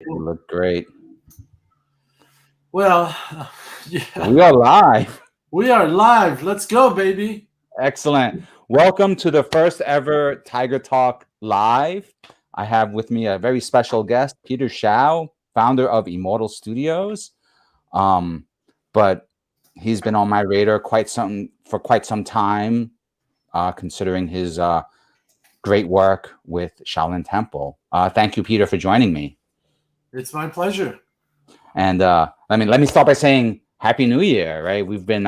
You look great. Well, yeah, We are live. we are live. Let's go, baby. Excellent. Welcome to the first ever Tiger Talk Live. I have with me a very special guest, Peter Shiao, founder of Immortal Studios. Um, but he's been on my radar for quite some time, considering his great work with Shaolin Temple. Thank you, Peter, for joining me. It's my pleasure. And let me start by saying Happy New Year. Right, we've been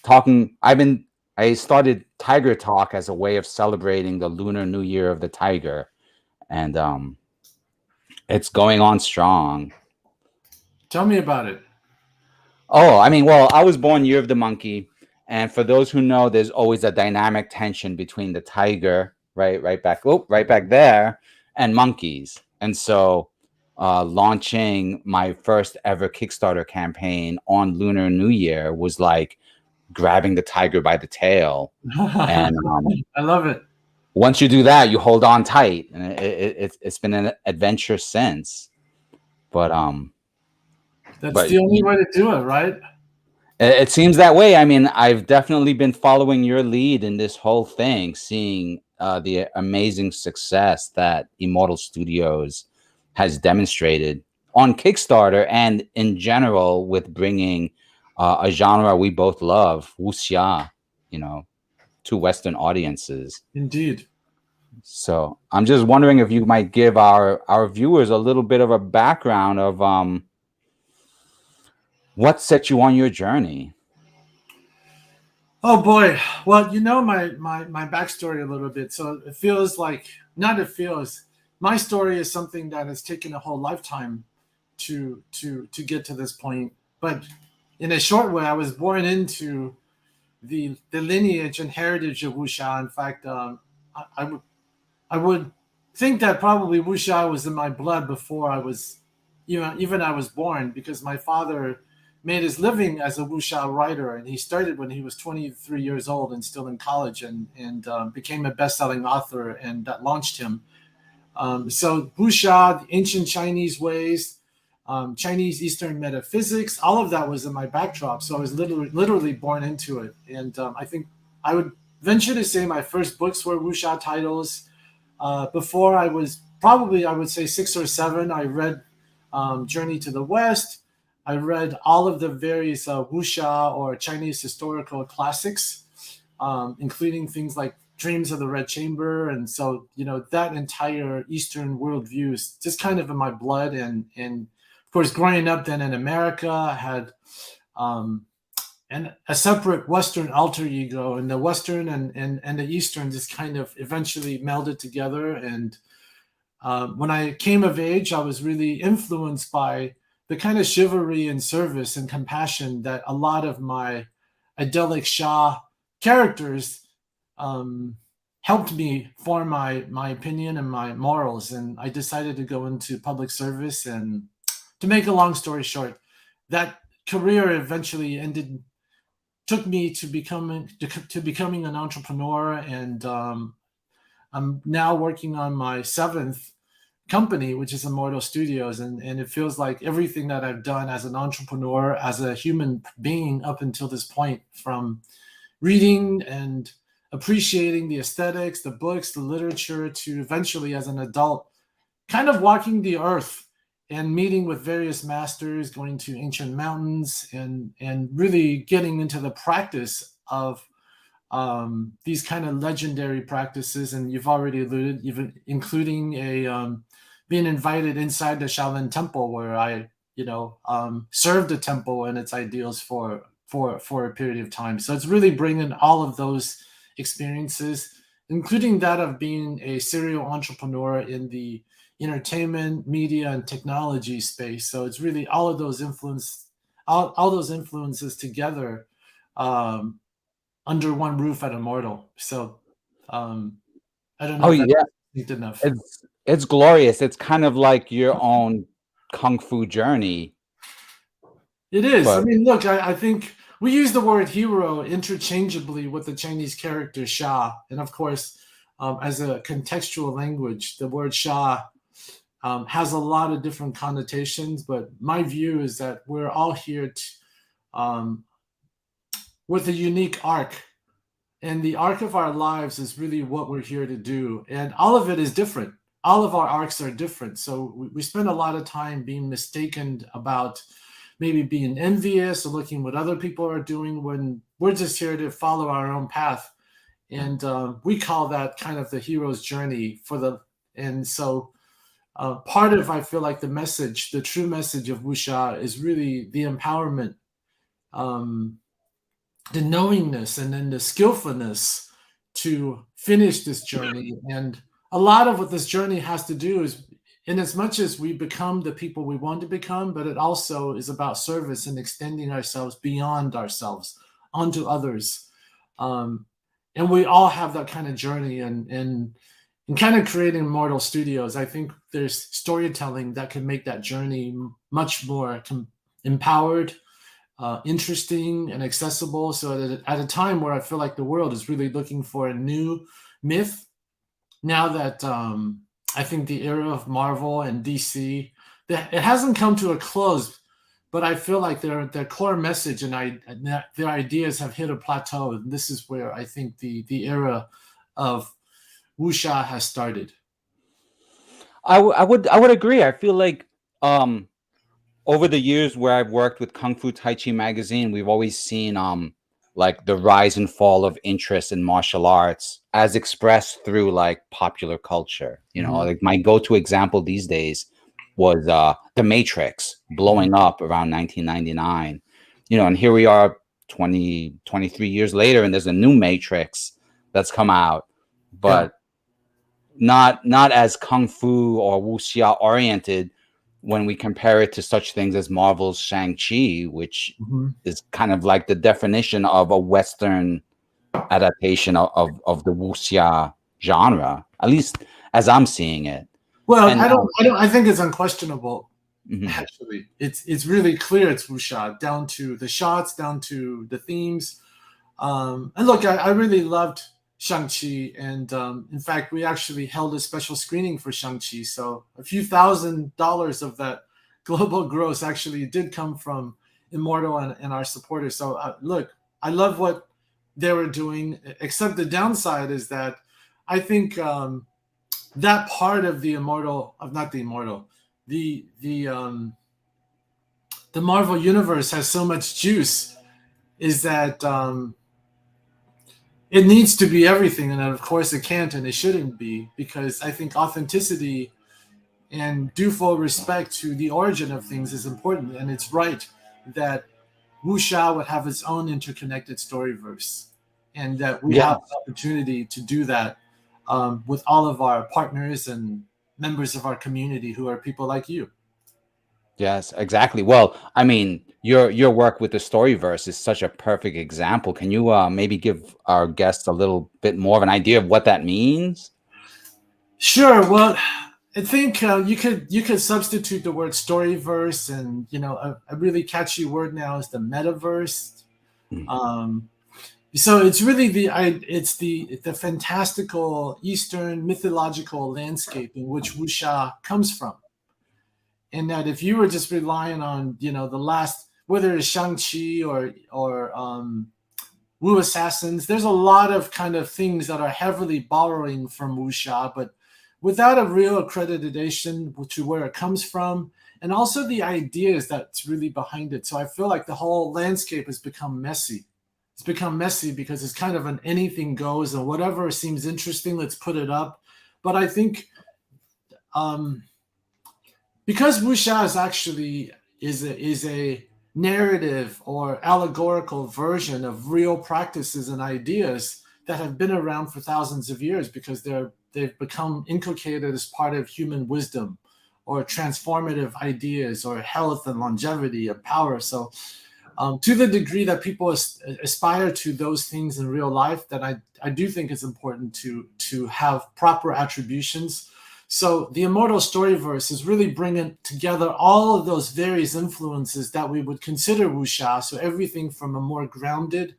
talking. I started Tiger Talk as a way of celebrating the Lunar New Year of the Tiger, and it's going on strong. Tell me about it. Oh, well, I was born Year of the Monkey, and for those who know, there's always a dynamic tension between the tiger, right back there, and monkeys, and so. Launching my first ever Kickstarter campaign on Lunar New Year was like grabbing the tiger by the tail. And I love it. once you do that, you hold on tight, and it's been an adventure since. But That's but the only way to do it, right? it seems that way. I mean, I've definitely been following your lead in this whole thing, seeing the amazing success that Immortal Studios has demonstrated on Kickstarter and in general with bringing a genre we both love, wuxia, you know, to Western audiences. Indeed. So I'm just wondering if you might give our viewers a little bit of a background of what set you on your journey. Oh boy. Well, you know my backstory a little bit. So it feels like not it feels. My story is something that has taken a whole lifetime to get to this point. But in a short way, I was born into the lineage and heritage of wuxia. In fact, I would think that probably wuxia was in my blood before I was even I was born, because my father made his living as a wuxia writer, and he started when he was 23 years old and still in college, and became a best-selling author, and that launched him. So wuxia, the ancient Chinese ways, Chinese Eastern metaphysics, all of that was in my backdrop. So I was literally born into it, and I think I would venture to say my first books were wuxia titles. Before I was probably, I would say 6 or 7, I read Journey to the West. I read all of the various wuxia or Chinese historical classics, including things like Dreams of the Red Chamber. And so, that entire Eastern worldview is just kind of in my blood. And of course, growing up then in America, I had and a separate Western alter ego, and the Western and the Eastern just kind of eventually melded together. And when I came of age, I was really influenced by the kind of chivalry and service and compassion that a lot of my idyllic Shah characters helped me form my opinion and my morals. And I decided to go into public service. And to make a long story short, that career eventually took me to becoming an entrepreneur. And I'm now working on my 7th company, which is Immortal Studios, and it feels like everything that I've done as an entrepreneur, as a human being up until this point, from reading and appreciating the aesthetics, the books, the literature, to eventually as an adult kind of walking the earth and meeting with various masters, going to ancient mountains, and really getting into the practice of these kind of legendary practices. And you've already alluded, even including being invited inside the Shaolin Temple, where I served the temple and its ideals for a period of time. So it's really bringing all of those experiences, including that of being a serial entrepreneur in the entertainment, media, and technology space. So it's really all of those all those influences together, under one roof at Immortal. So I don't know Oh if that's yeah, distinct enough. it's glorious. It's kind of like your own kung fu journey, It is. I but mean, look, I think we use the word hero interchangeably with the Chinese character Sha. And of course, as a contextual language, the word Sha has a lot of different connotations. But my view is that we're all here um, with a unique arc. And the arc of our lives is really what we're here to do. And all of it is different. All of our arcs are different. So we spend a lot of time being mistaken about maybe being envious or looking what other people are doing when we're just here to follow our own path. And we call that kind of the hero's journey and so part of, I feel like, the true message of wuxia is really the empowerment, um, the knowingness, and then the skillfulness to finish this journey. And a lot of what this journey has to do is, in as much as we become the people we want to become, but it also is about service and extending ourselves beyond ourselves onto others. And we all have that kind of journey. And kind of creating Immortal Studios, I think there's storytelling that can make that journey much more empowered, interesting, and accessible. So at a time where I feel like the world is really looking for a new myth, now that I think the era of Marvel and DC, it hasn't come to a close, but I feel like their core message and their ideas have hit a plateau. And this is where I think the era of wuxia has started. I would agree. I feel like over the years where I've worked with Kung Fu Tai Chi magazine, we've always seen like the rise and fall of interest in martial arts as expressed through like popular culture. You know, like my go-to example these days was The Matrix blowing up around 1999. You know, and here we are 23 years later, and there's a new Matrix that's come out, but not as kung fu or wuxia oriented when we compare it to such things as Marvel's Shang-Chi, which is kind of like the definition of a Western adaptation of the wuxia genre, at least as I'm seeing it. Well, And I think it's unquestionable. Actually, it's really clear it's wuxia, down to the shots, down to the themes. And look, I really loved Shang-Chi, and in fact, we actually held a special screening for Shang-Chi. So a few $1,000s of that global gross actually did come from Immortal and our supporters. So look, I love what they were doing, except the downside is that I think that part of the Marvel universe has so much juice, is that it needs to be everything, and of course it can't and it shouldn't be, because I think authenticity and due full respect to the origin of things is important, and it's right that wuxia would have its own interconnected storyverse, and that we have the opportunity to do that with all of our partners and members of our community who are people like you. Yes, exactly. Well, I mean, your work with the Storyverse is such a perfect example. Can you maybe give our guests a little bit more of an idea of what that means? Sure. Well, I think you could substitute the word Storyverse, and a really catchy word now is the Metaverse. So it's really the fantastical Eastern mythological landscape in which wuxia comes from. And that if you were just relying on the last, whether it's Shang-Chi or Wu Assassins, there's a lot of kind of things that are heavily borrowing from wuxia, but without a real accreditation to where it comes from, and also the ideas that's really behind it. So I feel like the whole landscape has become messy. It's become messy because it's kind of an anything goes, and whatever seems interesting, let's put it up. But I think because wuxia is actually is a narrative or allegorical version of real practices and ideas that have been around for thousands of years, because they've become inculcated as part of human wisdom or transformative ideas or health and longevity and power. So to the degree that people aspire to those things in real life, that I do think it's important to have proper attributions. So the Immortal Storyverse is really bringing together all of those various influences that we would consider wuxia. So everything from a more grounded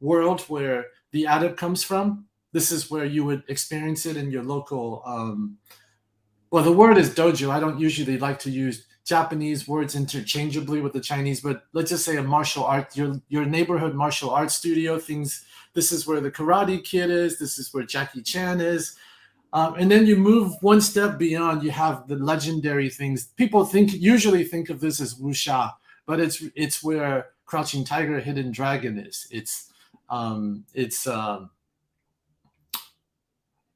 world where the adept comes from. This is where you would experience it in your local Well, the word is dojo. I don't usually like to use Japanese words interchangeably with the Chinese, but let's just say a martial art, your neighborhood martial arts studio. Things. This is where the Karate Kid is. This is where Jackie Chan is. And then you move one step beyond. You have the legendary things. People usually think of this as wuxia, but it's where Crouching Tiger, Hidden Dragon is.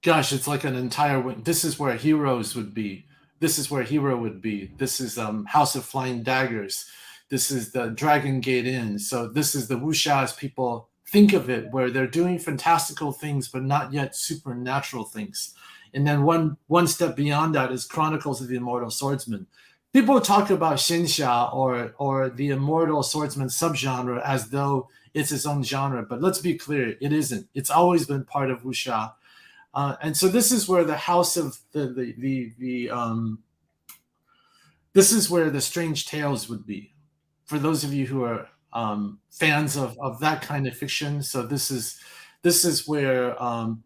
Gosh, it's like an entire wing. This is where heroes would be. This is where hero would be. This is House of Flying Daggers. This is the Dragon Gate Inn. So this is the wuxia as people think of it, where they're doing fantastical things, but not yet supernatural things. And then one step beyond that is Chronicles of the Immortal Swordsman. People talk about Xinxia or the Immortal Swordsman subgenre as though it's its own genre, but let's be clear, it isn't. It's always been part of wuxia. And so this is where the house of this is where the strange tales would be for those of you who are fans of that kind of fiction. So this is where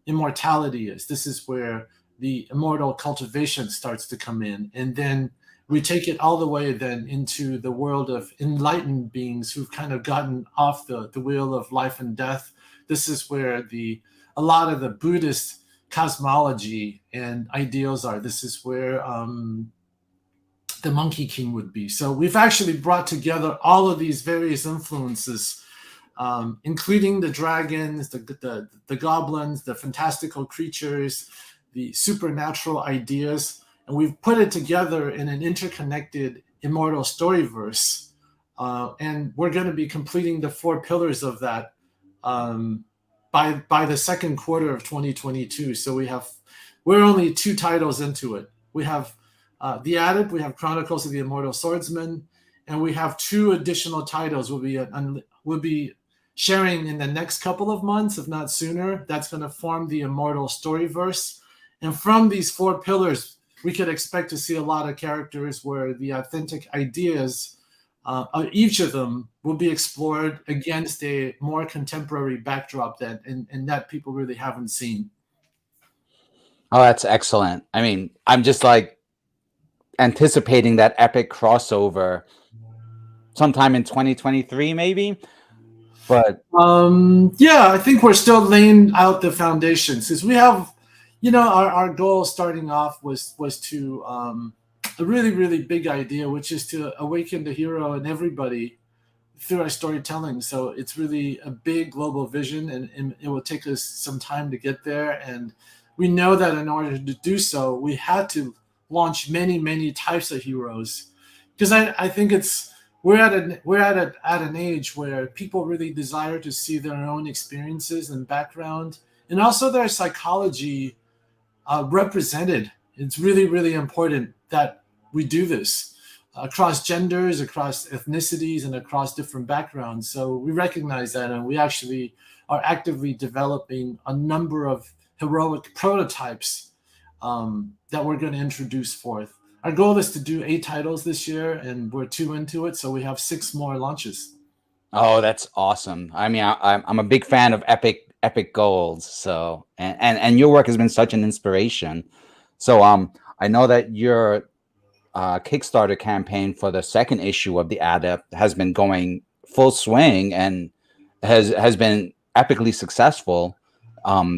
immortality is. This is where the immortal cultivation starts to come in, and then we take it all the way then into the world of enlightened beings who've kind of gotten off the wheel of life and death. This is where a lot of the Buddhist cosmology and ideals are. This is where the Monkey King would be. So we've actually brought together all of these various influences, including the dragons, the goblins, the fantastical creatures, the supernatural ideas, and we've put it together in an interconnected immortal storyverse. And we're going to be completing the 4 pillars of that by the second quarter of 2022. So we're only 2 titles into it. We have The Adept, we have Chronicles of the Immortal Swordsman, and we have 2 additional titles we'll be sharing in the next couple of months, if not sooner. That's going to form the immortal storyverse. And from these 4 pillars, we could expect to see a lot of characters where the authentic ideas of each of them will be explored against a more contemporary backdrop and that people really haven't seen. Oh, that's excellent. I mean, I'm just like anticipating that epic crossover sometime in 2023, maybe. But yeah, I think we're still laying out the foundations, because we have, our goal starting off was to a really, really big idea, which is to awaken the hero in everybody through our storytelling. So it's really a big global vision, and it will take us some time to get there. And we know that in order to do so, we had to launch many, many types of heroes, because I think we're at an age where people really desire to see their own experiences and background, and also their psychology represented. It's really, really important that we do this across genders, across ethnicities, and across different backgrounds. So we recognize that, and we actually are actively developing a number of heroic prototypes that we're going to introduce forth. Our goal is to do 8 titles this year, and we're 2 into it, so we have 6 more launches. oh, that's awesome. I mean, I'm a big fan of epic goals. So and your work has been such an inspiration. So I know that your Kickstarter campaign for the second issue of The Adept has been going full swing and has been epically successful.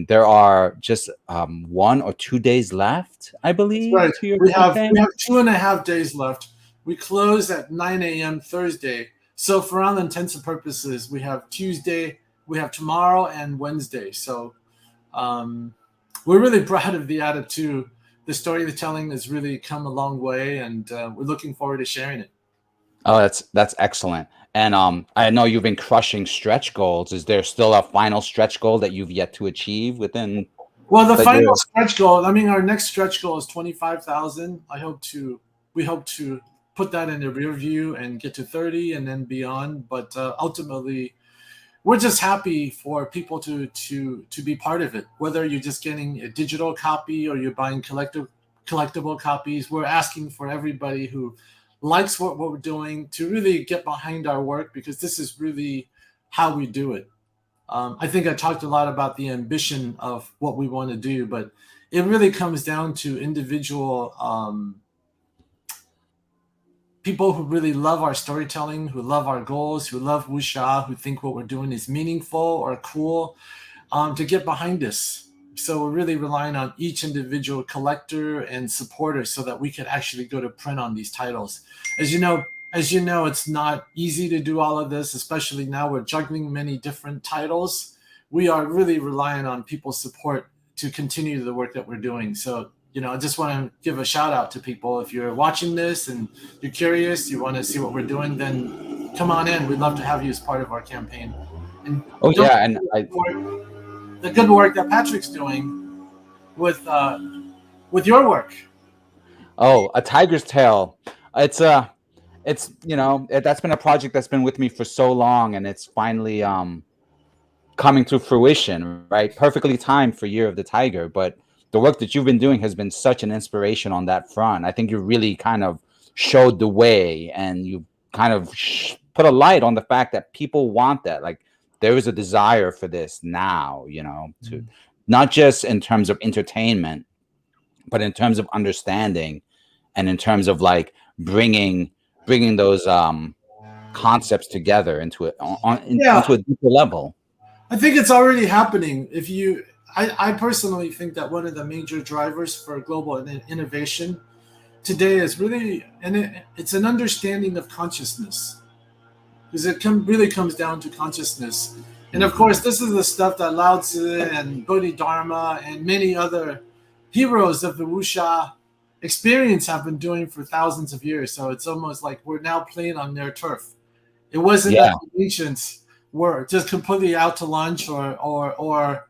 There are just 1 or 2 days left, I believe. Right. To your We have campaign. 2.5 days left. We close at 9 a.m. Thursday. So for all intents and purposes, we have Tuesday, we have tomorrow, and Wednesday. So we're really proud of The Adept too. The storytelling has really come a long way, and we're looking forward to sharing it. Oh, that's excellent. And I know you've been crushing stretch goals. Is there still a final stretch goal that you've yet to achieve within? Well, the that final you're- stretch goal, I mean, our next stretch goal is 25,000. We hope to put that in the rear view and get to 30 and then beyond. But ultimately, we're just happy for people to be part of it. Whether you're just getting a digital copy or you're buying collectible copies, we're asking for everybody who likes what we're doing to really get behind our work, because this is really how we do it. I think I talked a lot about the ambition of what we want to do, but it really comes down to individual people who really love our storytelling, who love our goals, who love wuxia, who think what we're doing is meaningful or cool, to get behind us. So we're really relying on each individual collector and supporter so that we could actually go to print on these titles. As you know, it's not easy to do all of this, especially now we're juggling many different titles. We are really relying on people's support to continue the work that we're doing. So, I just want to give a shout out to people. If you're watching this and you're curious, you want to see what we're doing, then come on in. We'd love to have you as part of our campaign. And Oh yeah, and the good work that Patrick's doing with your work. Oh, A Tiger's Tale. It's that's been a project that's been with me for so long, and it's finally coming to fruition, right? Perfectly timed for Year of the Tiger, but the work that you've been doing has been such an inspiration on that front. I think you really kind of showed the way, and you kind of put a light on the fact that people want that. Like, there is a desire for this now, to not just in terms of entertainment, but in terms of understanding, and in terms of like bringing those concepts together into a deeper level. I think it's already happening. I personally think that one of the major drivers for global innovation today is really, it's an understanding of consciousness, because it really comes down to consciousness. And of course, this is the stuff that Lao Tzu and Bodhidharma and many other heroes of the wuxia experience have been doing for thousands of years. So it's almost like we're now playing on their turf. It wasn't that the ancients were just completely out to lunch or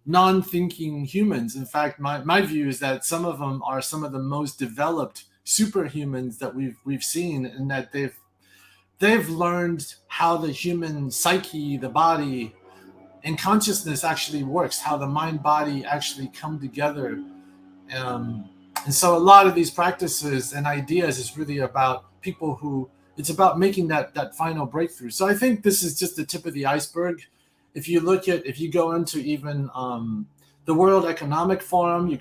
non-thinking humans. In fact, my view is that some of them are some of the most developed superhumans that we've seen, and that they've learned how the human psyche, the body, and consciousness actually works, how the mind body actually come together. And so a lot of these practices and ideas is really about people who, it's about making that final breakthrough. So I think this is just the tip of the iceberg. If you go into even the World Economic Forum, you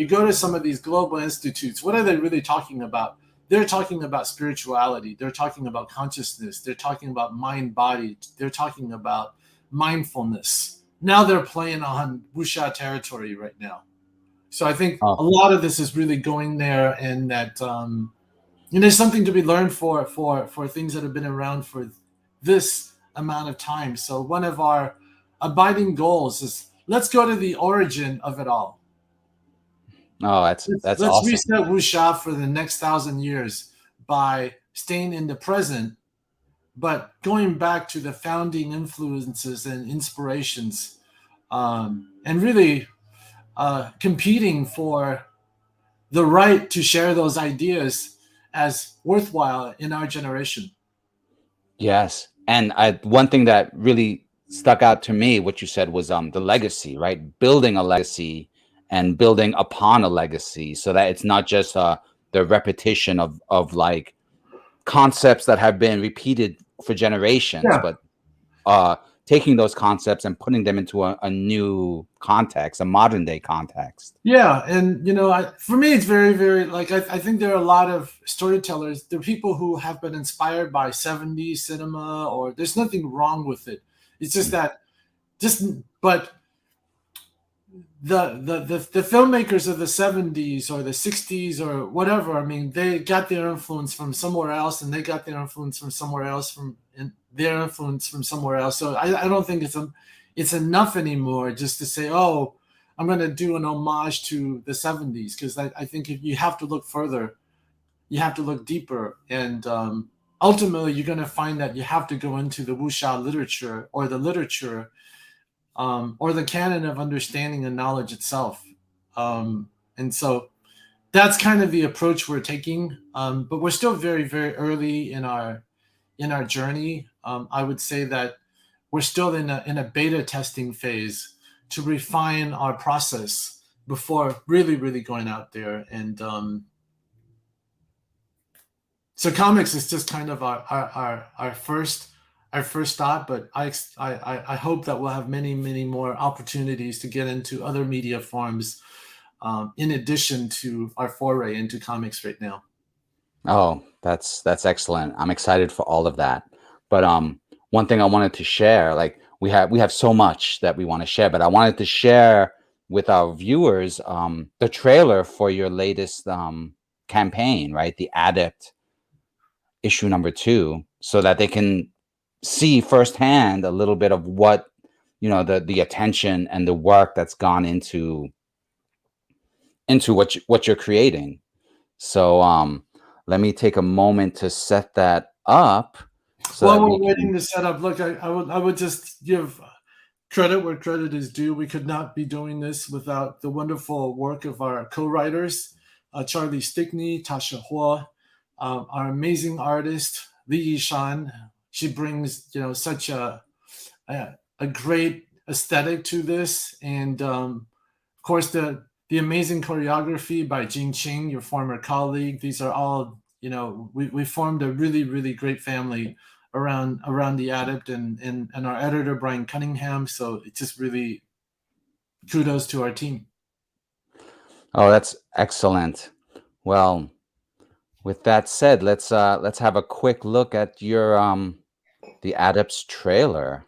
go to some of these global institutes, what are they really talking about? They're talking about spirituality. They're talking about consciousness. They're talking about mind body. They're talking about mindfulness. Now they're playing on wuxia territory right now. So I think a lot of this is really going there, and that there's something to be learned for things that have been around for this amount of time. So one of our abiding goals is, let's go to the origin of it all. Oh, that's let's awesome. reset wuxia for the next 1,000 years by staying in the present, but going back to the founding influences and inspirations, and really competing for the right to share those ideas as worthwhile in our generation. Yes. And one thing that really stuck out to me, what you said, was the legacy, right? Building a legacy and building upon a legacy, so that it's not just the repetition of like concepts that have been repeated for generations, but taking those concepts and putting them into a new context, a modern day context. Yeah. And, for me, it's very, very, like, I think there are a lot of storytellers, there are people who have been inspired by 70s cinema, or there's nothing wrong with it. It's just that, but the filmmakers of the 70s or the 60s or whatever, I mean, they got their influence from somewhere else, and they got their influence from somewhere else, their influence from somewhere else. So I don't think it's enough anymore just to say, oh, I'm going to do an homage to the 70s, because I think if you have to look further, you have to look deeper, and ultimately you're going to find that you have to go into the wuxia literature, or the literature, or the canon of understanding and knowledge itself. And so that's kind of the approach we're taking. But we're still very, very early in our journey. I would say that we're still in a beta testing phase to refine our process before really, really going out there. And so comics is just kind of our first our first thought, but I hope that we'll have many, many more opportunities to get into other media forms in addition to our foray into comics right now. Oh, that's excellent. I'm excited for all of that. But one thing I wanted to share, like we have so much that we want to share, but I wanted to share with our viewers the trailer for your latest campaign, right? The Adept issue number 2, so that they can see firsthand a little bit of what, the attention and the work that's gone into what you're creating. So let me take a moment to set that up so While that we're we waiting can. to set up, look, I would just give credit where credit is due. We could not be doing this without the wonderful work of our co-writers, Charlie Stickney, Tasha Hua, our amazing artist Li Yishan. She brings such a great aesthetic to this, and of course the amazing choreography by Jing Qing, your former colleague. These are all we formed a really, really great family around the Adept, and our editor Brian Cunningham. So it's just really kudos to our team. Oh, that's excellent. Well, with that said, let's have a quick look at your the Adepts trailer.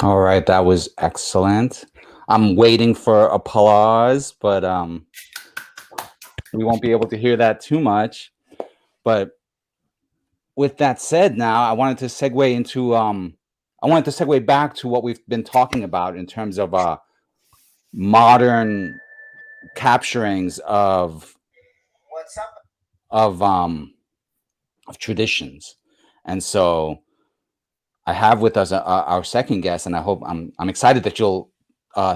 All right, that was excellent. I'm waiting for applause, but we won't be able to hear that too much. But with that said, now I wanted to segue back to what we've been talking about in terms of modern capturings of traditions. And so I have with us our second guest, and I'm excited that you'll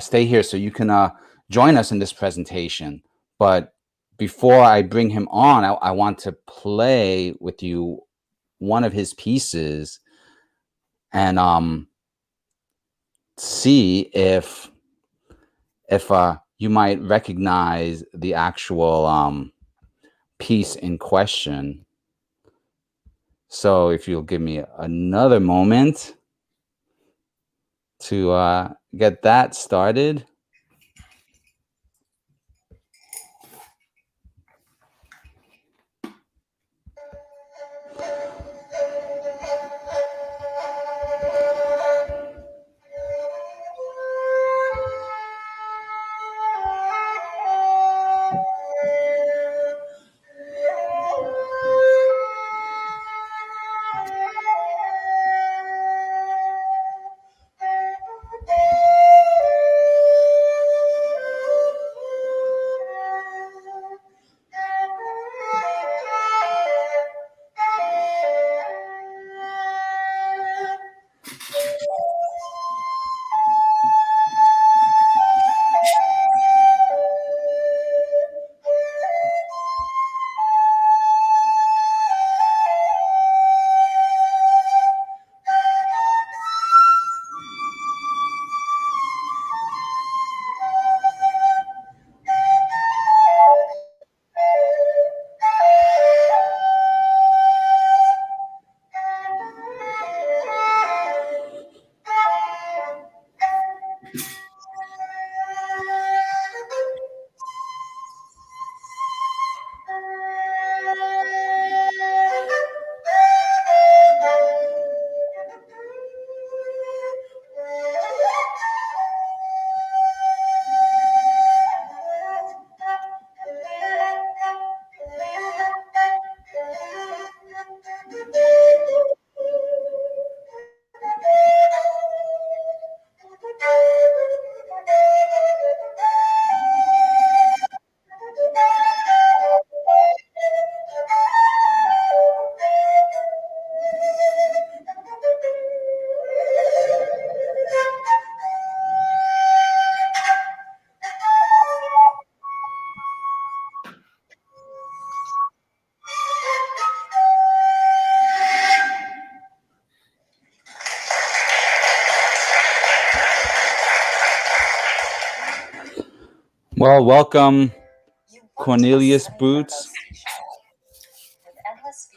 stay here so you can join us in this presentation. But before I bring him on, I want to play with you one of his pieces and see if you might recognize the actual piece in question. So if you'll give me another moment to get that started. Well, welcome, Cornelius Boots.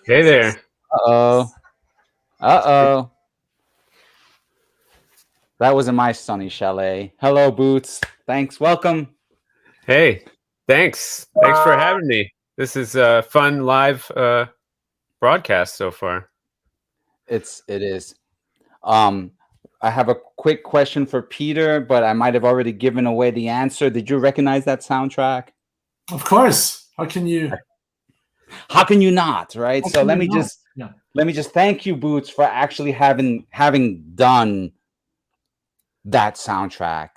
Hey there. Uh-oh. Uh-oh. That was in my sunny chalet. Hello, Boots. Thanks. Welcome. Hey, thanks. Thanks for having me. This is a fun live broadcast so far. It is. I have a quick question for Peter, but I might have already given away the answer. Did you recognize that soundtrack? Of course. How can you not, right? How So can let you me not? just Yeah. let me just thank you, Boots, for actually having done that soundtrack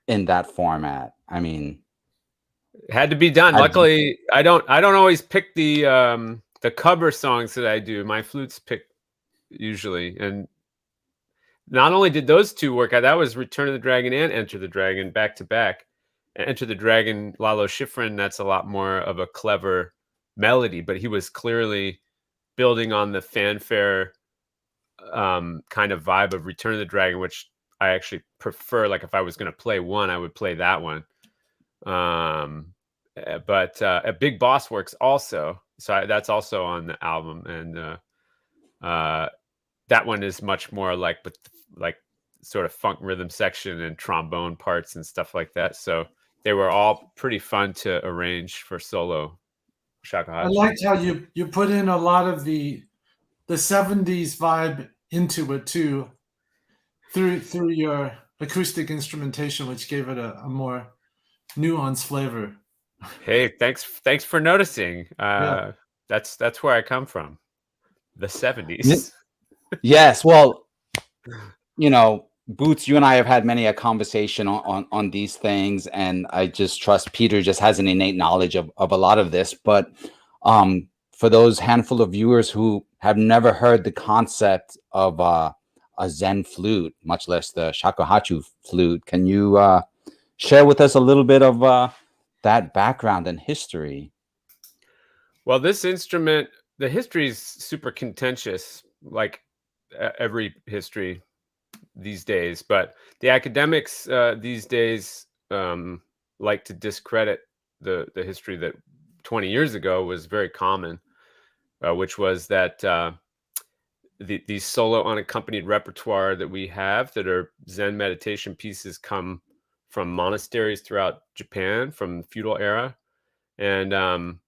in that format. I mean, It had to be done. Luckily, I don't always pick the cover songs that I do. My flutes pick usually. And not only did those two work out, that was Return of the Dragon and Enter the Dragon back to back. Enter the Dragon, Lalo Schifrin, that's a lot more of a clever melody, but he was clearly building on the fanfare kind of vibe of Return of the Dragon, which I actually prefer. Like if I was going to play one, I would play that one. But a Big Boss works also, so that's also on the album, and that one is much more like with like sort of funk rhythm section and trombone parts and stuff like that. So they were all pretty fun to arrange for solo shakuhachi. I liked how you put in a lot of the 70s vibe into it too, through your acoustic instrumentation, which gave it a more nuanced flavor. Hey, thanks for noticing. Yeah. That's where I come from, the 70s. Yes. Well, Boots, you and I have had many a conversation on these things, and I just trust Peter just has an innate knowledge of a lot of this. But for those handful of viewers who have never heard the concept of a Zen flute, much less the Shakuhachi flute, can you share with us a little bit of that background and history? Well, this instrument, the history is super contentious, like every history these days. But the academics these days like to discredit the history that 20 years ago was very common, which was that these solo unaccompanied repertoire that we have that are Zen meditation pieces come from monasteries throughout Japan from the feudal era, and in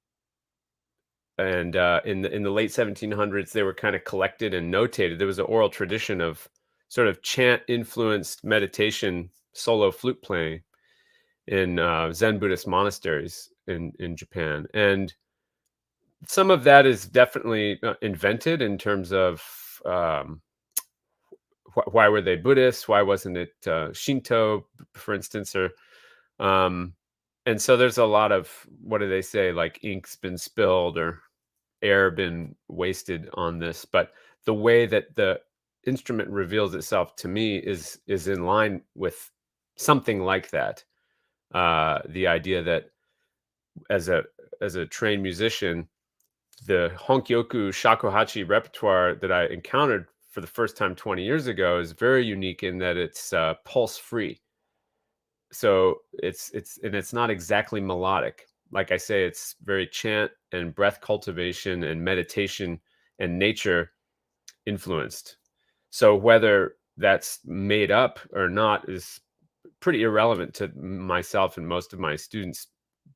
the late 1700s they were kind of collected and notated. There was an oral tradition of sort of chant influenced meditation solo flute playing in Zen Buddhist monasteries in Japan, and some of that is definitely invented in terms of why were they Buddhist? Why wasn't it Shinto, for instance? Or and so there's a lot of, what do they say, like ink's been spilled or air been wasted on this. But the way that the instrument reveals itself to me is in line with something like that. The idea that as a trained musician, the honkyoku shakuhachi repertoire that I encountered for the first time 20 years ago is very unique in that it's pulse free. So it's not exactly melodic. Like I say, it's very chant and breath cultivation and meditation and nature influenced. So whether that's made up or not is pretty irrelevant to myself and most of my students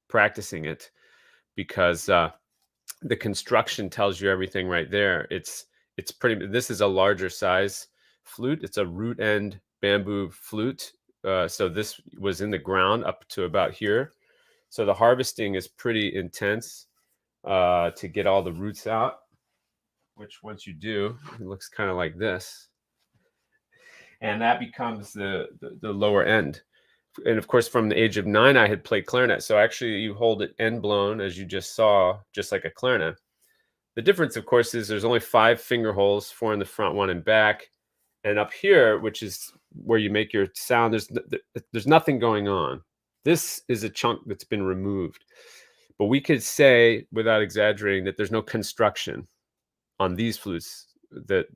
practicing it, because the construction tells you everything right there. It's pretty. This is a larger size flute. It's a root end bamboo flute. So this was in the ground up to about here. So the harvesting is pretty intense to get all the roots out, which once you do, it looks kind of like this. And that becomes the lower end. And of course, from the age of 9, I had played clarinet. So actually, you hold it end blown, as you just saw, just like a clarinet. The difference, of course, is there's only 5 finger holes, 4 in the front, 1 in back. And up here, which is where you make your sound, there's nothing going on. This is a chunk that's been removed. But we could say, without exaggerating, that there's no construction on these flutes that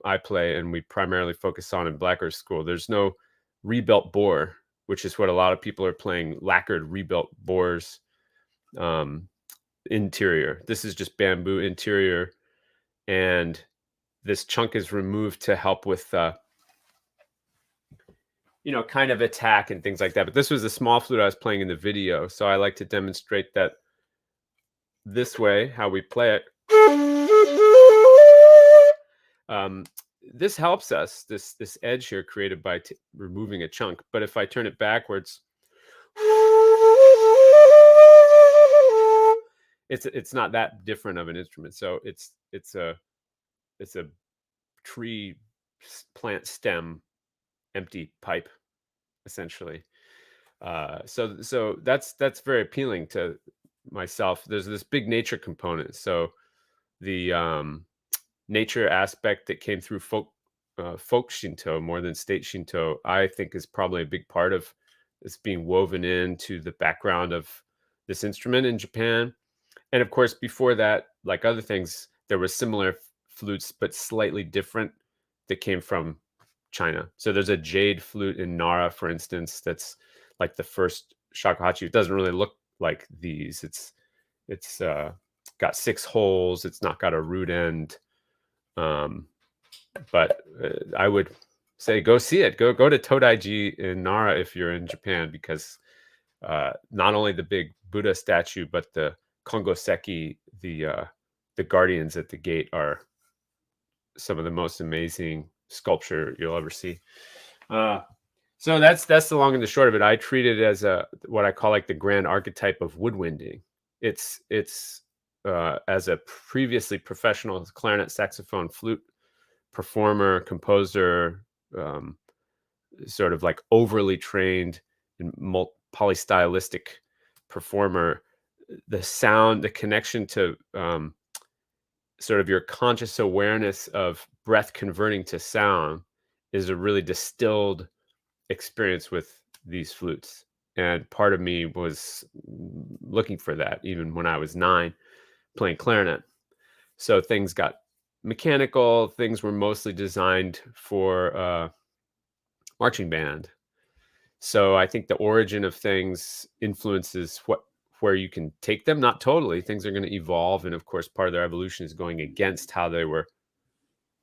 I play and we primarily focus on in Black Earth School. There's no rebuilt bore. which is what a lot of people are playing, lacquered rebuilt bores interior. This is just bamboo interior, and this chunk is removed to help with kind of attack and things like that. But this was a small flute I was playing in the video, so I like to demonstrate that this way, how we play it. This helps us, this edge here created by removing a chunk. But if I turn it backwards, it's not that different of an instrument. So it's a tree plant stem, empty pipe, essentially. So that's very appealing to myself. There's this big nature component. So the nature aspect that came through folk Shinto more than state Shinto, I think is probably a big part of this being woven into the background of this instrument in Japan. And of course, before that, like other things, there were similar flutes, but slightly different that came from China. So there's a jade flute in Nara, for instance, that's like the first shakuhachi. It doesn't really look like these. It's got 6 holes. It's not got a root end. But I would say go see it. Go to Todaiji in Nara if you're in Japan, because not only the big Buddha statue, but the Kongoseki, the guardians at the gate, are some of the most amazing sculpture you'll ever see. So that's the long and the short of it. I treat it as what I call like the grand archetype of woodwinding. It's as a previously professional clarinet, saxophone, flute performer, composer, sort of like overly trained and polystylistic performer, the sound, the connection to sort of your conscious awareness of breath converting to sound is a really distilled experience with these flutes. And part of me was looking for that even when I was 9 playing clarinet. So things got mechanical. Things were mostly designed for marching band. So I think the origin of things influences where you can take them. Not totally. Things are going to evolve, and of course, part of their evolution is going against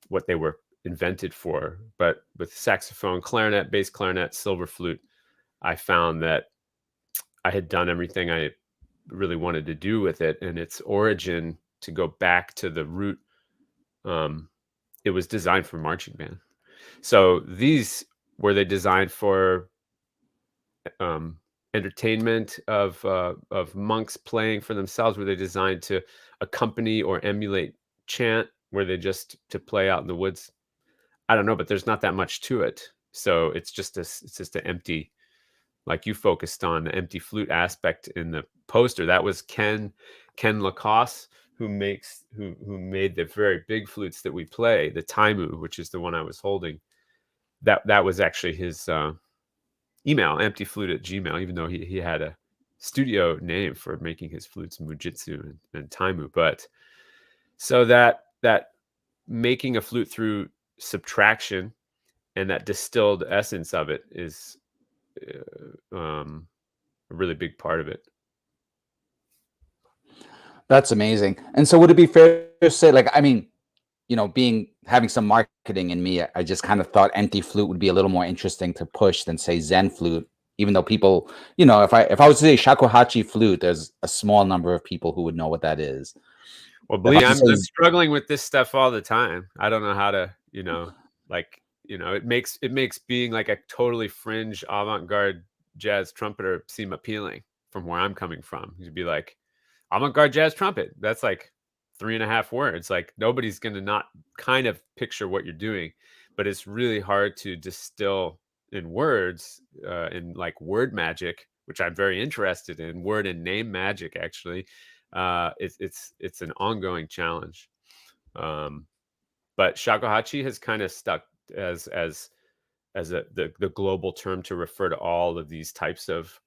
what they were invented for. But with saxophone, clarinet, bass clarinet, silver flute, I found that I had done everything I really wanted to do with it, and its origin, to go back to the root, it was designed for marching band. So these, were they designed for entertainment of monks playing for themselves? Were they designed to accompany or emulate chant? Were they just to play out in the woods? I don't know, but there's not that much to it. So it's just an empty, like you focused on the empty flute aspect in the poster. That was Ken Lacoste, who made the very big flutes that we play, the Taimu, which is the one I was holding. That was actually his email, emptyflute@gmail, even though he had a studio name for making his flutes, Mujitsu and Taimu. But so that making a flute through subtraction and that distilled essence of it is a really big part of it. That's amazing. And so would it be fair to say, like, I mean, having some marketing in me, I just kind of thought empty flute would be a little more interesting to push than, say, Zen flute, even though people, if I was to say Shakuhachi flute, there's a small number of people who would know what that is. Well, believe me, I'm struggling with this stuff all the time. I don't know how to, it makes being like a totally fringe avant-garde jazz trumpeter seem appealing from where I'm coming from. You'd be like, avant-garde jazz trumpet, that's like 3.5 words. Like, nobody's going to not kind of picture what you're doing, but it's really hard to distill in words, in like word magic, which I'm very interested in, word and name magic, actually. It's an ongoing challenge. But shakuhachi has kind of stuck as the global term to refer to all of these types of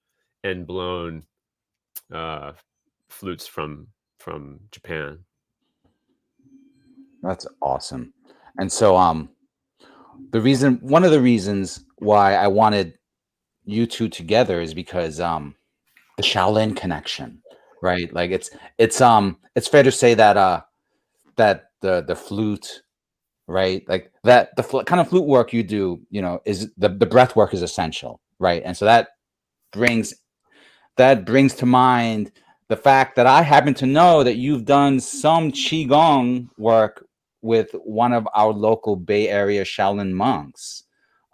end blown flutes from Japan. That's awesome. And so one of the reasons why I wanted you two together is because the Shaolin Connection, right? Like it's fair to say that that the flute, right? Like that kind of flute work you do, you know, is the breath work is essential, right? And so brings brings to mind the fact that I happen to know that you've done some qigong work with one of our local Bay Area Shaolin monks.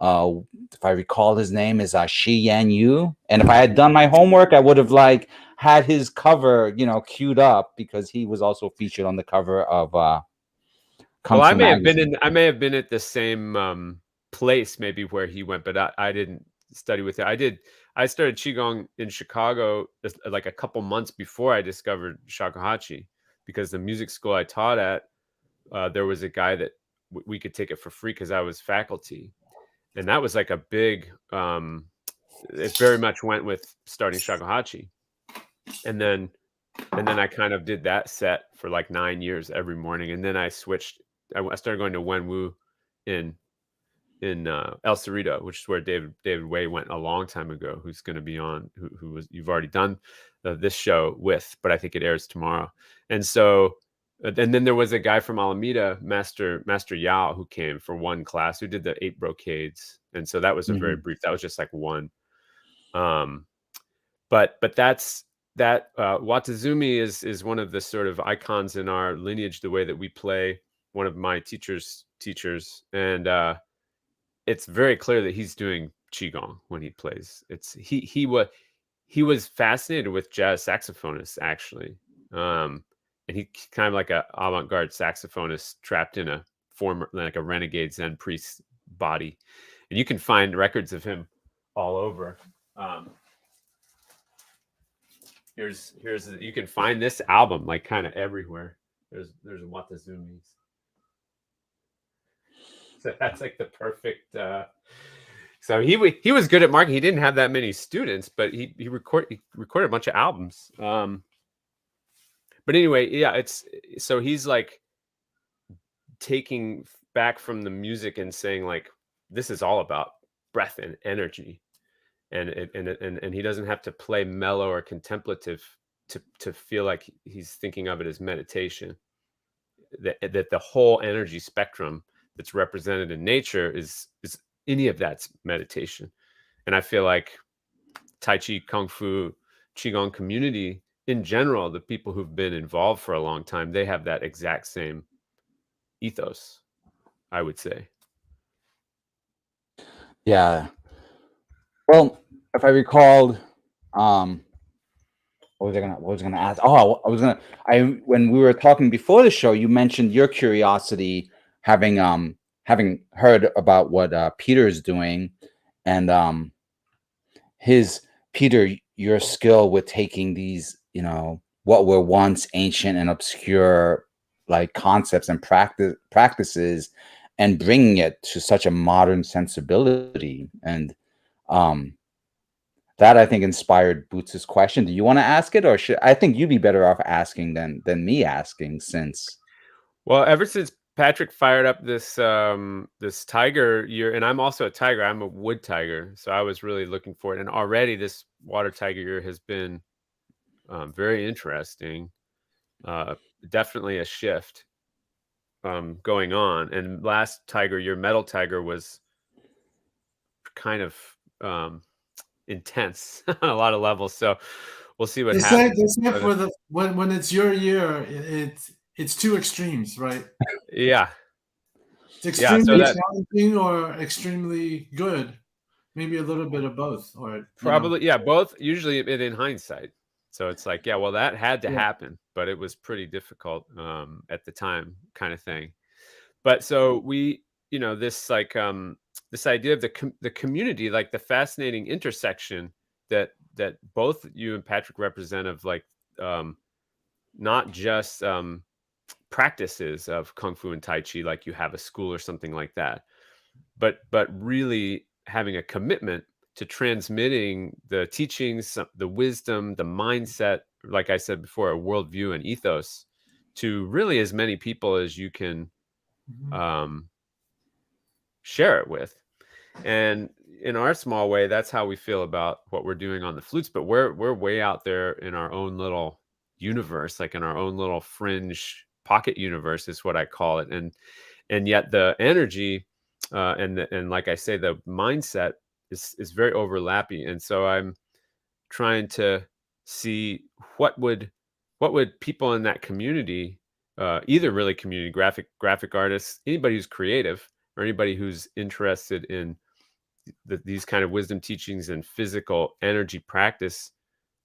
If I recall, his name is Shi Yan Yu. And if I had done my homework, I would have like had his cover, you know, queued up because he was also featured on the cover of Kung Well, Fu magazine. I may have been at the same place maybe where he went, but I didn't study with it. I started qigong in Chicago like a couple months before I discovered shakuhachi, because the music school I taught at, there was a guy that we could take it for free because I was faculty, and that was like a big. It very much went with starting shakuhachi, and then I kind of did that set for like 9 years every morning, and then I switched. I started going to Wenwu in El Cerrito, which is where David Way went a long time ago. Who's going to be on? Who was you've already done this show with, but I think it airs tomorrow. And so, and then there was a guy from Alameda, Master Yao, who came for one class, who did the 8 brocades, and so that was a very brief. That was just like one. But that's that. Watazumi is one of the sort of icons in our lineage, the way that we play. One of my teachers, and it's very clear that he's doing qigong when he plays. He was fascinated with jazz saxophonists, actually, and he kind of like a avant-garde saxophonist trapped in a former like a renegade Zen priest body, and you can find records of him all over. Here's you can find this album like kind of everywhere. There's Watazumi's. So that's like the perfect. So he was good at marketing. He didn't have that many students, but he recorded a bunch of albums. But anyway, yeah, so he's like taking back from the music and saying like this is all about breath and energy, and he doesn't have to play mellow or contemplative to feel like he's thinking of it as meditation. That the whole energy spectrum that's represented in nature is any of that's meditation. And I feel like Tai Chi, Kung Fu, Qigong community in general, the people who've been involved for a long time, they have that exact same ethos, I would say. Yeah. Well, if I recalled, what was I gonna ask? Oh, when we were talking before the show, you mentioned your curiosity, having heard about what Peter is doing, and your skill with taking these, you know, what were once ancient and obscure like concepts and practices, and bringing it to such a modern sensibility. And that I think inspired Boots' question. Do you want to ask it, or should I think you'd be better off asking than me asking, since Well, ever since Patrick fired up this this tiger year, and I'm also a tiger, I'm a wood tiger, so I was really looking for it. And already this water tiger year has been very interesting. Definitely a shift going on. And last tiger year, metal tiger, was kind of intense on a lot of levels. So we'll see what happens. They say for the when it's your year, it's two extremes, right? Yeah. It's extremely Yeah, so challenging or extremely good. Maybe a little bit of both, or probably, yeah, both. Usually in hindsight. So it's like, yeah, well, that had to happen, but it was pretty difficult at the time, kind of thing. But so we, this like this idea of the community, like the fascinating intersection that both you and Patrick represent, of like not just practices of Kung Fu and Tai Chi, like you have a school or something like that, but really having a commitment to transmitting the teachings, the wisdom, the mindset, like I said before, a worldview and ethos, to really as many people as you can share it with. And in our small way, that's how we feel about what we're doing on the flutes, but we're way out there in our own little universe, like in our own little fringe pocket universe is what I call it. And yet the energy and like I say, the mindset is very overlapping. And so I'm trying to see what would people in that community, either really community graphic artists, anybody who's creative, or anybody who's interested in these kind of wisdom teachings and physical energy practice,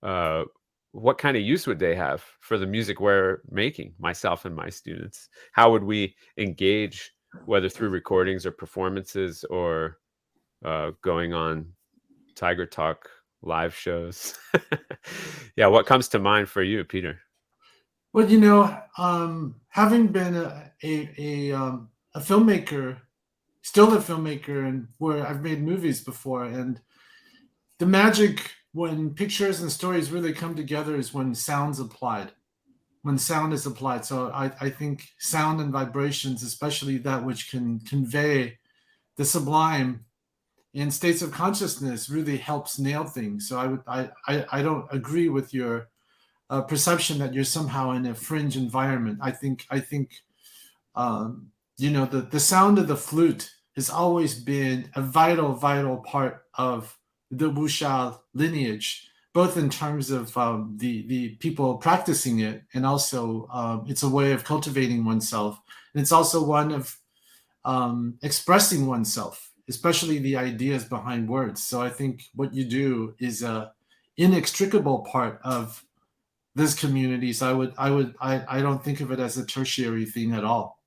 what kind of use would they have for the music we're making, myself and my students? How would we engage, whether through recordings or performances or going on Tiger Talk live shows? Yeah, what comes to mind for you, Peter? Well, having been a filmmaker, still a filmmaker, and where I've made movies before, and the magic when pictures and stories really come together is when sound's applied, when sound is applied. So I think sound and vibrations, especially that which can convey the sublime in states of consciousness, really helps nail things. So I don't agree with your perception that you're somehow in a fringe environment. I think the sound of the flute has always been a vital part of the wuxia lineage, both in terms of the people practicing it, and also it's a way of cultivating oneself, and it's also one of expressing oneself, especially the ideas behind words. So I think what you do is a inextricable part of this community. So I don't think of it as a tertiary thing at all.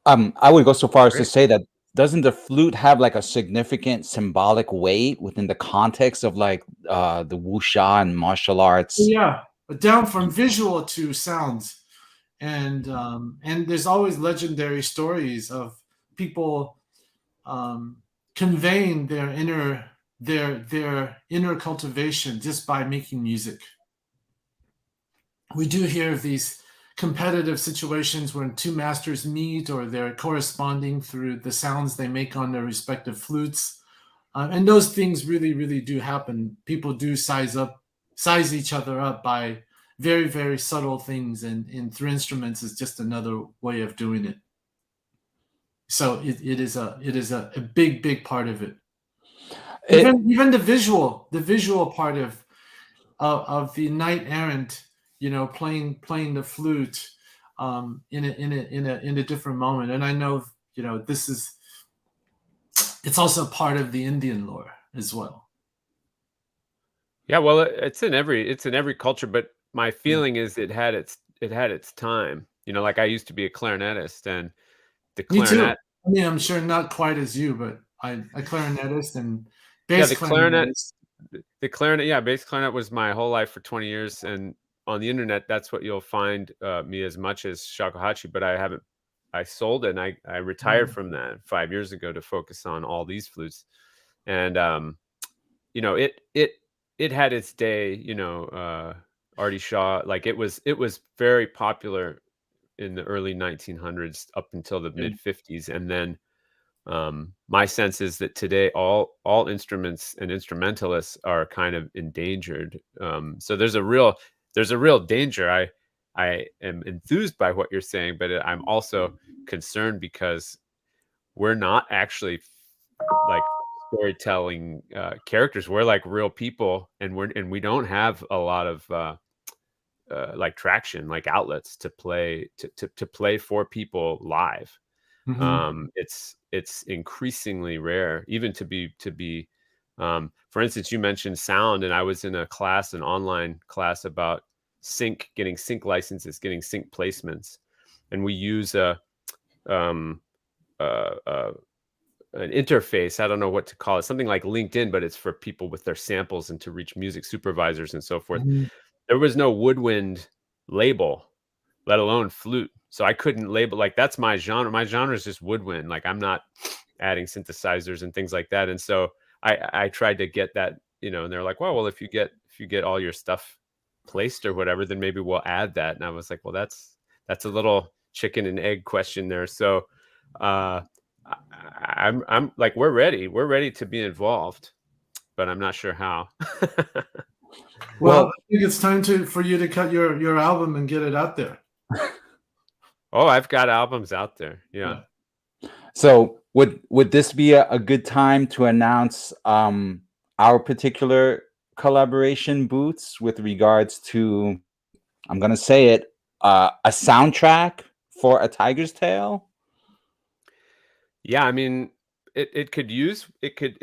I would go so far as to Great. say that doesn't the flute have like a significant symbolic weight within the context of like the wuxia and martial arts? Yeah, but down from visual to sounds, and there's always legendary stories of people conveying their inner cultivation just by making music. We do hear of these competitive situations when two masters meet, or they're corresponding through the sounds they make on their respective flutes. And those things really do happen. People do size each other up by very, very subtle things, and through instruments is just another way of doing it. So it is a big part of it. Even the visual part of the knight errant, playing the flute in a different moment. And I know, it's also part of the Indian lore as well. Yeah, well, it's in every culture, but my feeling is it had its time. Like I used to be a clarinetist, and the Me too. clarinet. I mean, I'm sure not quite as you, but a clarinetist and Yeah, bass clarinetist. the clarinet. Yeah, bass clarinet was my whole life for 20 years, and on the internet, that's what you'll find me as much as Shakuhachi. But I sold it, and I retired from that 5 years ago to focus on all these flutes, and it had its day. Artie Shaw, like it was very popular in the early 1900s up until the mid 50s, and then my sense is that today all instruments and instrumentalists are kind of endangered. So there's a real danger. I am enthused by what you're saying, but I'm also concerned because we're not actually like storytelling characters. We're like real people, and we don't have a lot of like traction, like outlets to play for people live. Mhm. It's increasingly rare, even to be for instance, you mentioned sound, and I was in an online class about getting sync licenses, getting sync placements, and we use um, an interface. I don't know what to call it, something like LinkedIn, but it's for people with their samples and to reach music supervisors and so forth. Mhm. There was no woodwind label, let alone flute. So I couldn't label, like, that's my genre. My genre is just woodwind. Like, I'm not adding synthesizers and things like that. And so I tried to get that, and they're like, well, if you get all your stuff placed or whatever, then maybe we'll add that. And I was like, well, that's a little chicken and egg question there. So I'm like, we're ready to be involved, but I'm not sure how. Well, I think it's time for you to cut your album and get it out there. Oh, I've got albums out there. Yeah. So would this be a good time to announce our particular collaboration, Boots, with regards to, I'm gonna say it, a soundtrack for A Tiger's Tale? Yeah, I mean, it could use it could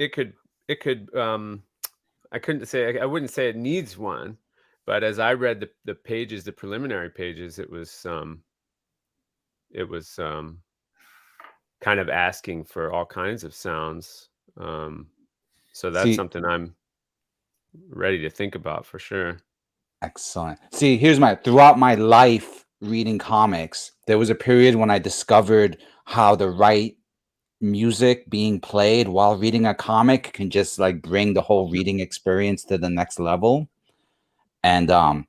I couldn't say I wouldn't say it needs one, but as I read the pages, the preliminary pages, it was kind of asking for all kinds of sounds. So that's See, something I'm ready to think about for sure. excellent. See, throughout my life reading comics, there was a period when I discovered how the right music being played while reading a comic can just like bring the whole reading experience to the next level. And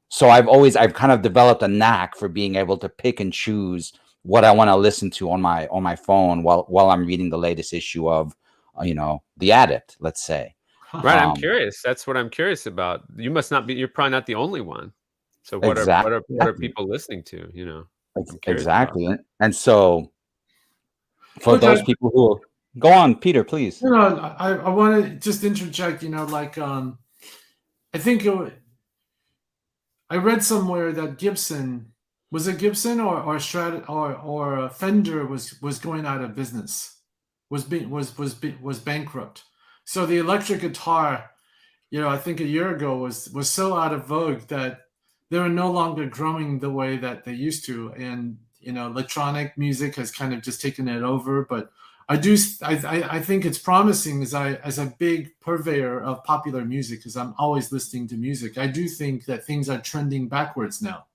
so I've kind of developed a knack for being able to pick and choose what I want to listen to on my phone while I'm reading the latest issue of The Adept, let's say. Right, I'm curious. That's what I'm curious about. You must not be. You're probably not the only one. So what are people listening to? You know, I'm curious about Exactly. that. And so for Look, those people who go on, Peter, please. I want to just interject. I think I read somewhere that Gibson was it Gibson or Fender was going out of business, was bankrupt. So the electric guitar, I think a year ago was so out of vogue that they were no longer growing the way that they used to, and electronic music has kind of just taken it over. But I think it's promising as a big purveyor of popular music, because I'm always listening to music. I do think that things are trending backwards now.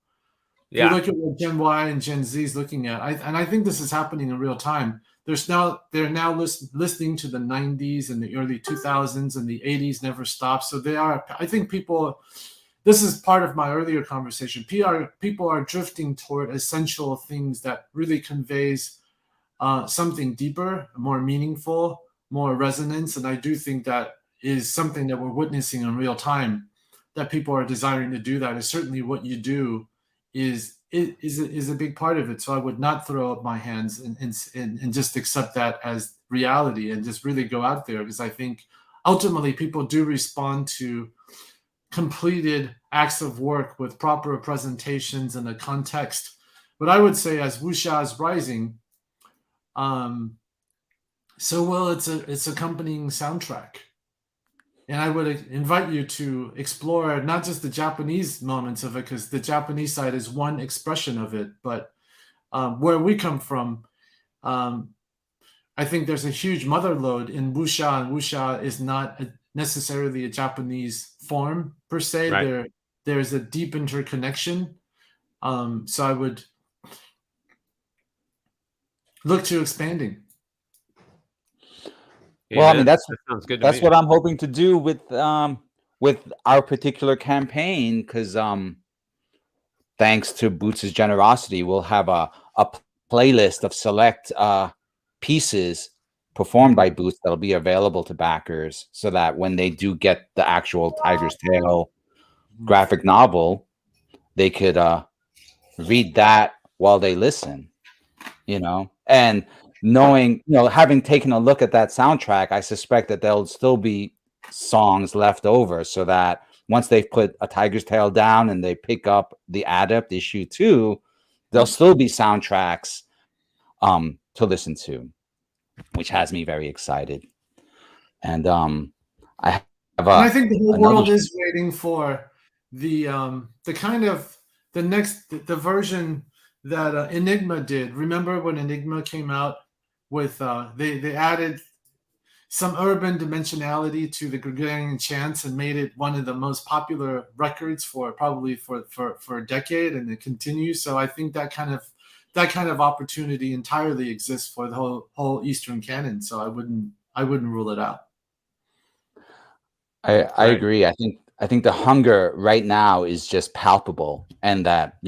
If you look at what Gen Y and Gen Z is looking at, I think this is happening in real time. They're now listening to the 90s and the early 2000s, and the 80s never stopped. So I think people, this is part of my earlier conversation. People are drifting toward essential things that really conveys something deeper, more meaningful, more resonance. And I do think that is something that we're witnessing in real time, that people are desiring to do that. Is certainly what you do is a big part of it. So I would not throw up my hands and just accept that as reality and just really go out there, because I think ultimately people do respond to completed acts of work with proper presentations and a context. But I would say, as wuxia is rising, so will its accompanying soundtrack. And I would invite you to explore not just the Japanese moments of it, because the Japanese side is one expression of it, but where we come from, I think there's a huge mother lode in wuxia, and wuxia is not necessarily a Japanese form per se. Right. There's a deep interconnection. So I would look to expanding. Well, I mean, that sounds good to that's me. what I'm hoping to do with our particular campaign, because thanks to Boots' generosity, we'll have a playlist of select pieces performed by Boots that'll be available to backers, so that when they do get the actual Tiger's Tale graphic novel, they could read that while they listen, and knowing, having taken a look at that soundtrack, I suspect that there'll still be songs left over, so that once they've put A Tiger's Tale down and they pick up The Adept issue 2, there'll still be soundtracks to listen to, which has me very excited. And I have I think the whole world is waiting for the kind of the version that Enigma did. Remember when Enigma came out with they added some urban dimensionality to the Gregorian chants and made it one of the most popular records for a decade, and it continues. So I think that kind of opportunity entirely exists for the whole Eastern canon. So I wouldn't rule it out. I agree. I think the hunger right now is just palpable, and that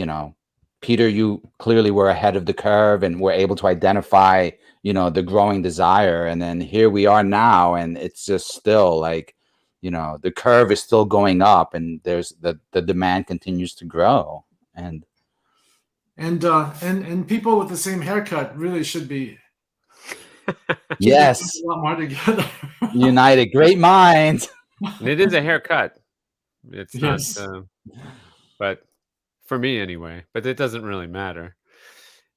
Peter, you clearly were ahead of the curve and were able to identify, the growing desire. And then here we are now, and it's just still like, the curve is still going up, and there's the demand continues to grow. And people with the same haircut really should be yes, a lot more together. united, great minds. And it is a haircut. It's Yes. not, but for me anyway. But it doesn't really matter.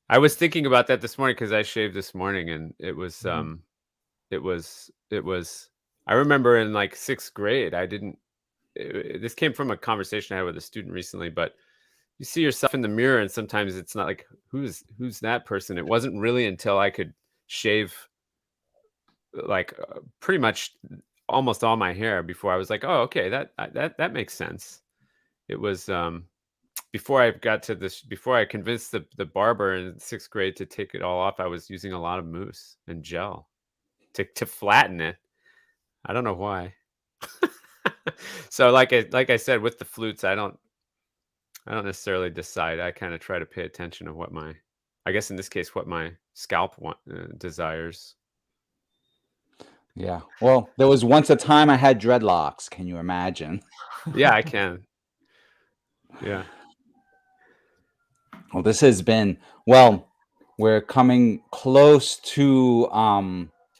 I was thinking about that this morning because I shaved this morning, and it was, it was. I remember in like 6th grade, this came from a conversation I had with a student recently, but you see yourself in the mirror, and sometimes it's not like who's that person. It wasn't really until I could shave like pretty much almost all my hair before I was like, oh, okay, that makes sense. It was before I got to this, before I convinced the barber in 6th grade to take it all off, I was using a lot of mousse and gel to flatten it. I don't know why. So like I said, with the flutes, I don't necessarily decide. I kind of try to pay attention to what I guess in this case, what my scalp desires. Yeah. Well, there was once a time I had dreadlocks. Can you imagine? Yeah, I can. Yeah. Well, this has been, well, we're coming close to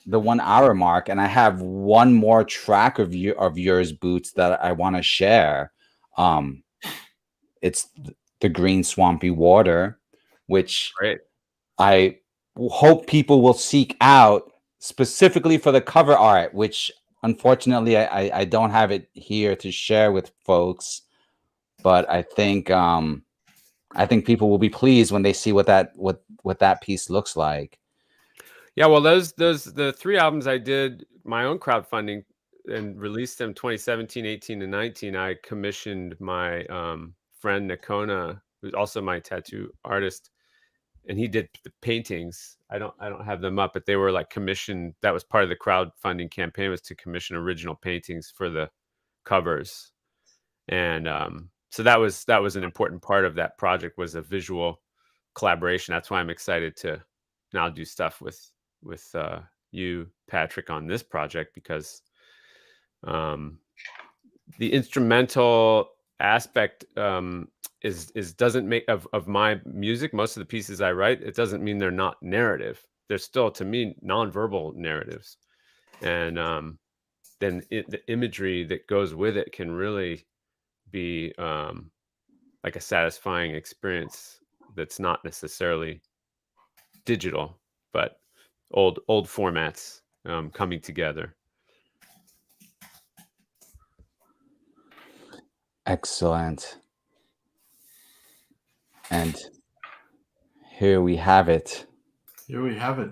the 1 hour mark, and I have one more track of yours, Boots, that I want to share. It's the Green Swampy Water, which Great. I hope people will seek out specifically for the cover art, which unfortunately I don't have it here to share with folks, but I think people will be pleased when they see what that piece looks like. Yeah, well, the 3 albums I did my own crowdfunding and released them 2017, 18, and 19. I commissioned my friend Nakona, who's also my tattoo artist, and he did the paintings. I don't have them up, but they were like commissioned. That was part of the crowdfunding campaign, was to commission original paintings for the covers. And so that was an important part of that project, was a visual collaboration. That's why I'm excited to now do stuff with you, Patrick, on this project, because the instrumental aspect is doesn't make of my music. Most of the pieces I write, it doesn't mean they're not narrative. They're still, to me, nonverbal narratives, and then the imagery that goes with it can really be like a satisfying experience that's not necessarily digital, but old formats coming together. Excellent. And here we have it. Here we have it.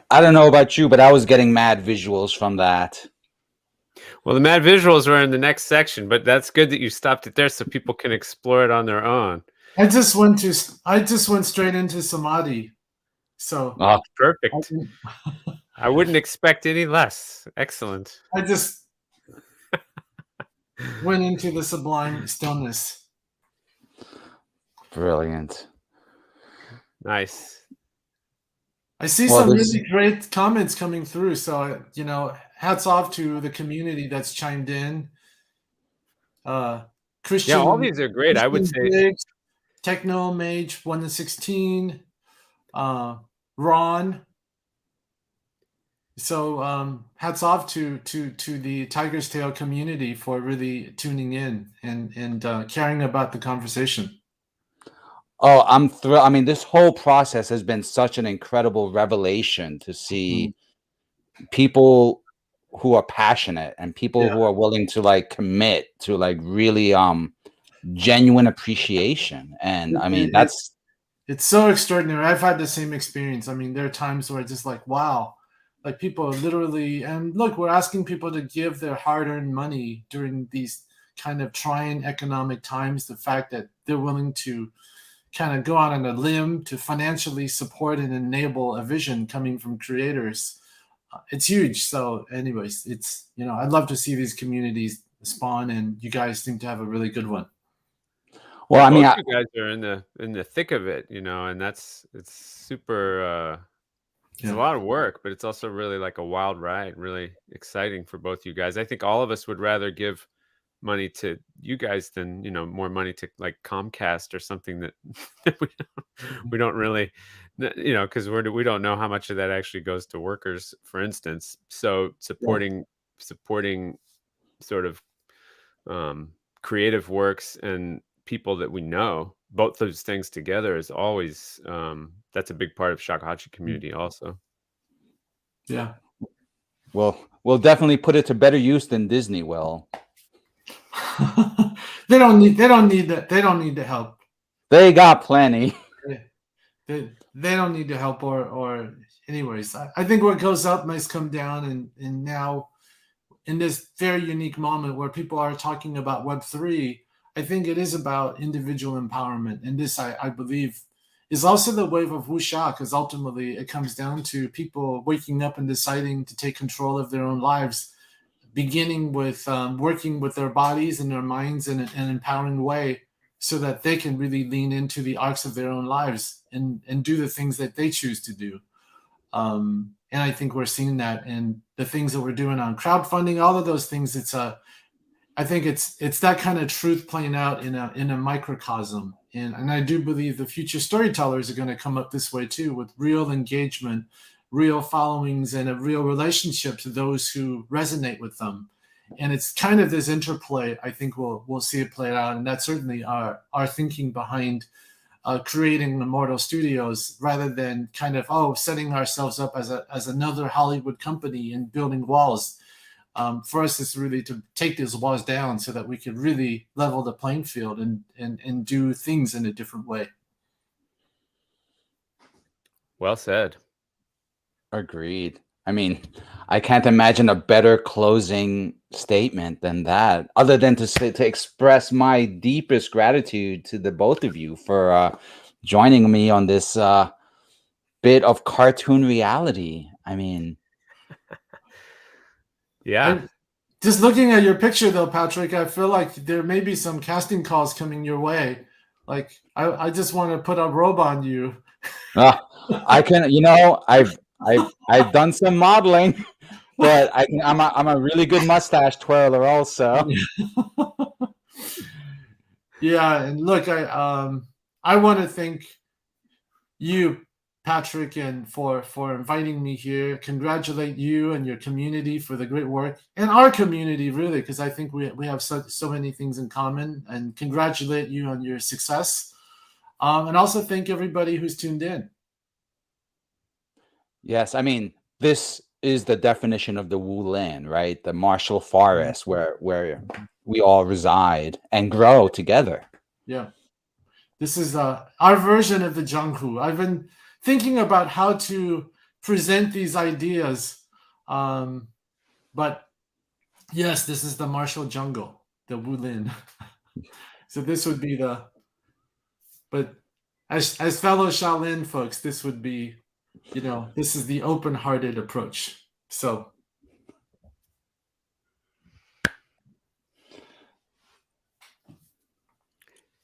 I don't know about you, but I was getting mad visuals from that. Well, the mad visuals are in the next section, but that's good that you stopped it there so people can explore it on their own. I just went straight into Samadhi. So Oh, perfect. I wouldn't expect any less. Excellent. I just went into the sublime stillness. Brilliant. Nice. I see some really great comments coming through. So, hats off to the community that's chimed in. Christian. Yeah, all these are great. I would say Briggs, Techno Mage 1 to 16, Ron. So hats off to the Tiger's Tail community for really tuning in and caring about the conversation. Oh, I'm thrilled. I mean, this whole process has been such an incredible revelation to see people who are passionate and people who are willing to like commit to like really genuine appreciation. And I mean, it's so extraordinary. I've had the same experience. I mean, there are times where it's just like, wow, like people literally, and look, we're asking people to give their hard-earned money during these kind of trying economic times. The fact that they're willing to kind of go out on a limb to financially support and enable a vision coming from creators. It's huge. So anyways, it's, I'd love to see these communities spawn, and you guys seem to have a really good one. Well, I mean, you guys are in the thick of it, and it's super, it's a lot of work, but it's also really like a wild ride, really exciting for both you guys. I think all of us would rather give money to you guys than more money to like Comcast or something that we don't really because we don't know how much of that actually goes to workers, for instance. So supporting sort of creative works and people that we know, both those things together is always that's a big part of Shakuhachi community also. Yeah. Well, we'll definitely put it to better use than Disney will. They don't need that. They don't need the help. They got plenty. They don't need the help or anyways. I think what goes up must come down, and now in this very unique moment where people are talking about Web3, I think it is about individual empowerment. And this, I believe, is also the wave of wuxia, because ultimately it comes down to people waking up and deciding to take control of their own lives, beginning with working with their bodies and their minds in an empowering way so that they can really lean into the arcs of their own lives and do the things that they choose to do. And I think we're seeing that in the things that we're doing on crowdfunding, all of those things. I think it's that kind of truth playing out in a microcosm. And I do believe the future storytellers are going to come up this way too, with real engagement, real followings, and a real relationship to those who resonate with them. And it's kind of this interplay. I think we'll see it play out, and that's certainly our thinking behind creating Immortal Studios, rather than kind of setting ourselves up as another Hollywood company and building walls. For us, it's really to take these walls down so that we can really level the playing field and do things in a different way. Well said. Agreed. I mean, I can't imagine a better closing statement than that, other than to express my deepest gratitude to the both of you for joining me on this bit of cartoon reality. I mean, yeah. Just looking at your picture, though, Patrick, I feel like there may be some casting calls coming your way. Like, I just want to put a robe on you. I can, I've done some modeling, but I'm a really good mustache twirler also. Yeah, and look, I I want to thank you, Patrick, and for inviting me here. Congratulate you and your community for the great work, and our community really, because I think we have so many things in common. And congratulate you on your success, and also thank everybody who's tuned in. Yes, I mean, this is the definition of the Wulin, right? The martial forest where we all reside and grow together. Yeah. This is our version of the Jianghu. I've been thinking about how to present these ideas. But yes, this is the martial jungle, the Wulin. So this would be but as fellow Shaolin folks, this would be, this is the open-hearted approach. So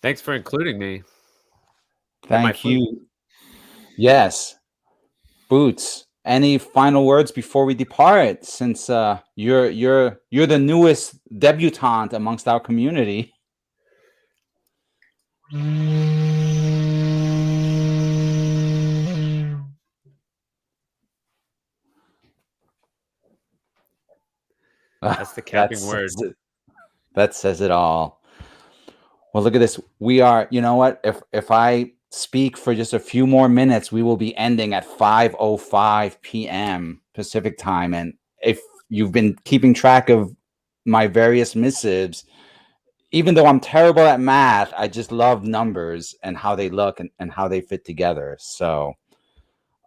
Thanks for including me. Thank you. Yes. Boots, any final words before we depart? Since you're the newest debutante amongst our community. That's the capping word. That says it all. Well, look at this. We are, you know what? If I speak for just a few more minutes, we will be ending at 5:05 p.m. Pacific time. And if you've been keeping track of my various missives, even though I'm terrible at math, I just love numbers and how they look and how they fit together. So,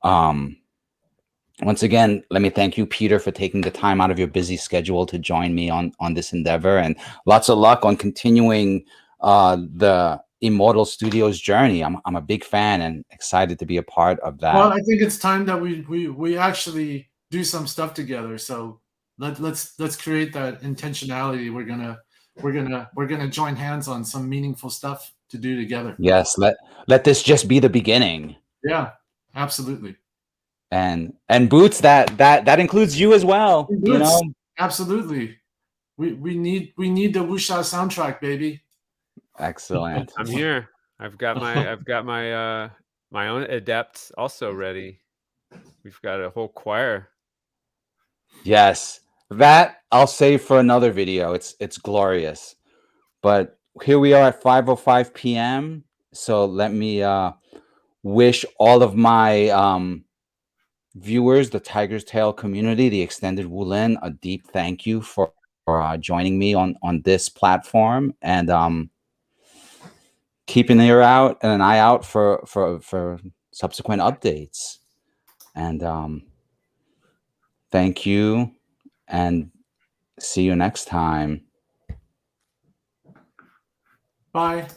once again, let me thank you, Peter, for taking the time out of your busy schedule to join me on this endeavor, and lots of luck on continuing the Immortal Studios journey. I'm a big fan and excited to be a part of that. Well, I think it's time that we actually do some stuff together. So let's create that intentionality. We're gonna join hands on some meaningful stuff to do together. Yes, let this just be the beginning. Yeah, absolutely. And Boots, that includes you as well. Boots, you know, absolutely. We need the wuxia soundtrack, baby. Excellent. I'm here. I've got my my own adepts also ready. We've got a whole choir. Yes, that I'll save for another video. It's glorious. But here we are at 5:05 p.m. So let me wish all of my viewers, the Tiger's Tail community, the extended Wulin, a deep thank you for joining me on this platform, and keep an ear out and an eye out for subsequent updates. And thank you, and see you next time. Bye.